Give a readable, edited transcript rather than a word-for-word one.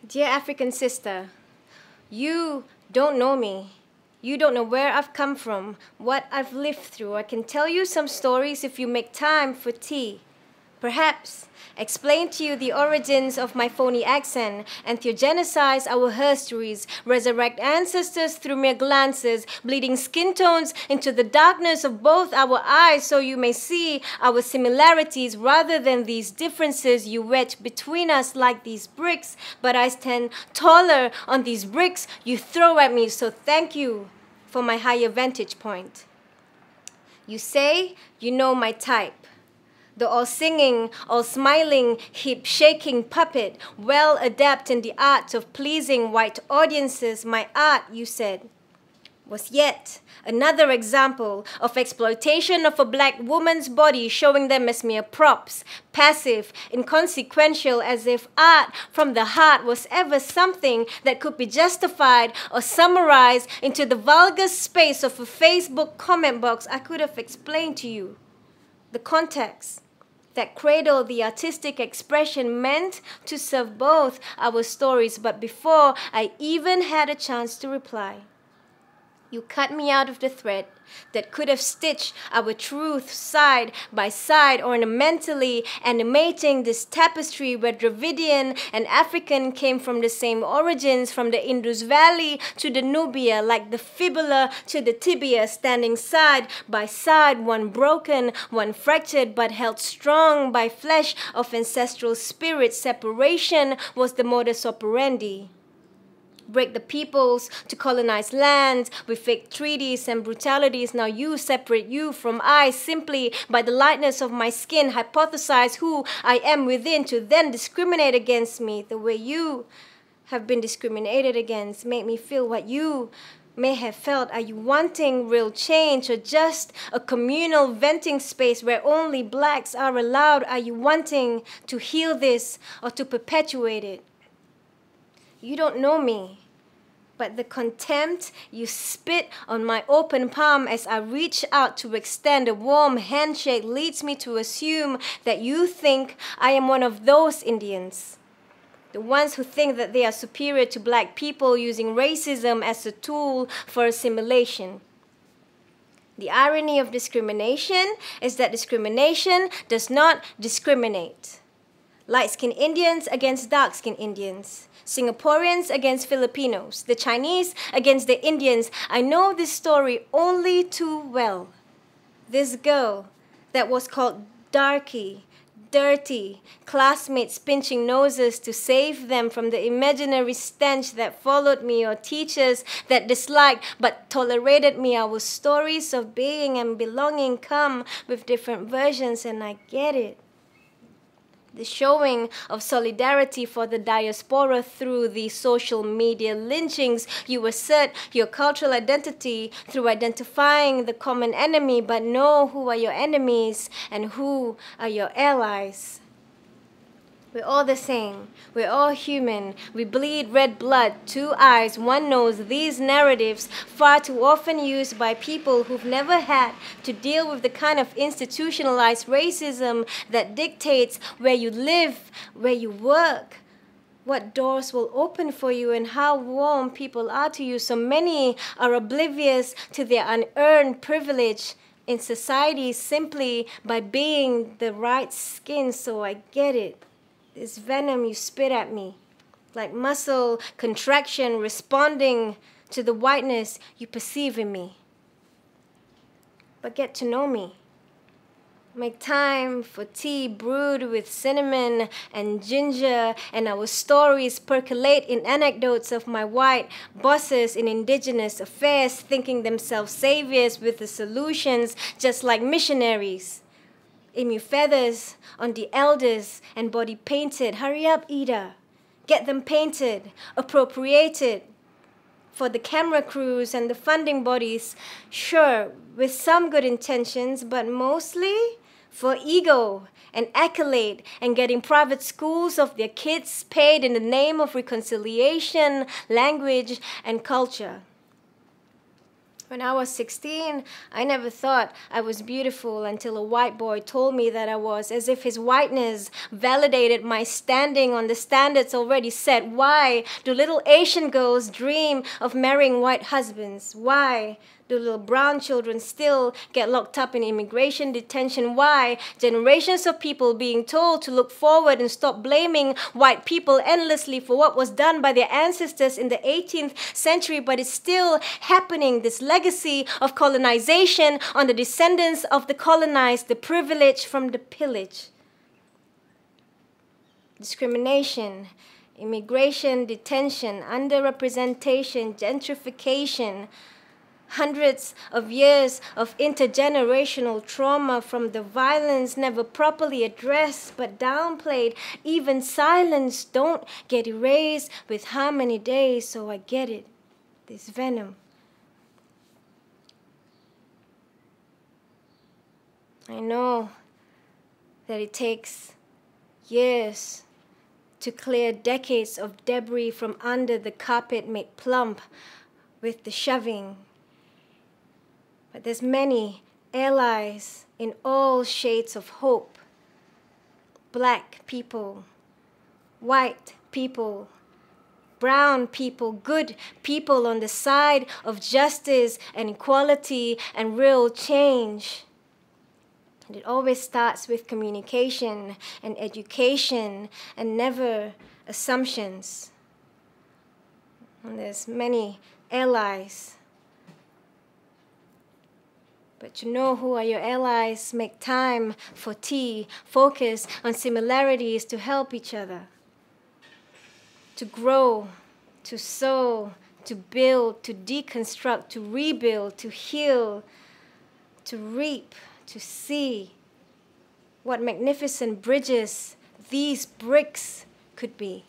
Dear African sister, you don't know me. You don't know where I've come from, what I've lived through. I can tell you some stories if you make time for tea. Perhaps explain to you the origins of my phony accent and theogenicize our histories, resurrect ancestors through mere glances, bleeding skin tones into the darkness of both our eyes so you may see our similarities rather than these differences you wedge between us like these bricks, but I stand taller on these bricks you throw at me, so thank you for my higher vantage point. You say you know my type. The all singing, all smiling, hip shaking puppet, well adept in the art of pleasing white audiences, my art, you said, was yet another example of exploitation of a black woman's body, showing them as mere props, passive, inconsequential, as if art from the heart was ever something that could be justified or summarized into the vulgar space of a Facebook comment box. I could have explained to you the context that cradle the artistic expression meant to serve both our stories, but before I even had a chance to reply, you cut me out of the thread that could have stitched our truth side by side, ornamentally animating this tapestry where Dravidian and African came from the same origins, from the Indus Valley to the Nubia, like the fibula to the tibia, standing side by side, one broken, one fractured, but held strong by flesh of ancestral spirit. Separation was the modus operandi. Break the peoples to colonize lands with fake treaties and brutalities. Now you separate you from I simply by the lightness of my skin. Hypothesize who I am within to then discriminate against me. The way you have been discriminated against made me feel what you may have felt. Are you wanting real change or just a communal venting space where only blacks are allowed? Are you wanting to heal this or to perpetuate it? You don't know me, but the contempt you spit on my open palm as I reach out to extend a warm handshake leads me to assume that you think I am one of those Indians. The ones who think that they are superior to black people, using racism as a tool for assimilation. The irony of discrimination is that discrimination does not discriminate. Light-skinned Indians against dark-skinned Indians. Singaporeans against Filipinos. The Chinese against the Indians. I know this story only too well. This girl that was called Darky, dirty, classmates pinching noses to save them from the imaginary stench that followed me, or teachers that disliked but tolerated me. Our stories of being and belonging come with different versions, and I get it. The showing of solidarity for the diaspora through the social media lynchings. You assert your cultural identity through identifying the common enemy, but know who are your enemies and who are your allies. We're all the same. We're all human. We bleed red blood, two eyes, one nose. These narratives, far too often used by people who've never had to deal with the kind of institutionalized racism that dictates where you live, where you work, what doors will open for you, and how warm people are to you. So many are oblivious to their unearned privilege in society simply by being the right skin. So I get it. This venom you spit at me, like muscle contraction responding to the whiteness you perceive in me. But get to know me. Make time for tea brewed with cinnamon and ginger, and our stories percolate in anecdotes of my white bosses in indigenous affairs, thinking themselves saviors with the solutions, just like missionaries. Emu feathers on the elders and body painted. Hurry up, Ida. Get them painted, appropriated for the camera crews and the funding bodies. Sure, with some good intentions, but mostly for ego and accolade and getting private schools of their kids paid in the name of reconciliation, language, and culture. When I was 16, I never thought I was beautiful until a white boy told me that I was, as if his whiteness validated my standing on the standards already set. Why do little Asian girls dream of marrying white husbands? Why do little brown children still get locked up in immigration detention? Why? Generations of people being told to look forward and stop blaming white people endlessly for what was done by their ancestors in the 18th century, but it's still happening. This legacy of colonization on the descendants of the colonized, the privileged from the pillaged. Discrimination, immigration detention, underrepresentation, gentrification, hundreds of years of intergenerational trauma from the violence never properly addressed but downplayed. Even silence don't get erased with how many days, so I get it, this venom. I know that it takes years to clear decades of debris from under the carpet made plump with the shoving. But there's many allies in all shades of hope. Black people, white people, brown people, good people on the side of justice and equality and real change. And it always starts with communication and education and never assumptions. And there's many allies. But you know who are your allies? Make time for tea. Focus on similarities to help each other. To grow, to sow, to build, to deconstruct, to rebuild, to heal, to reap, to see what magnificent bridges these bricks could be.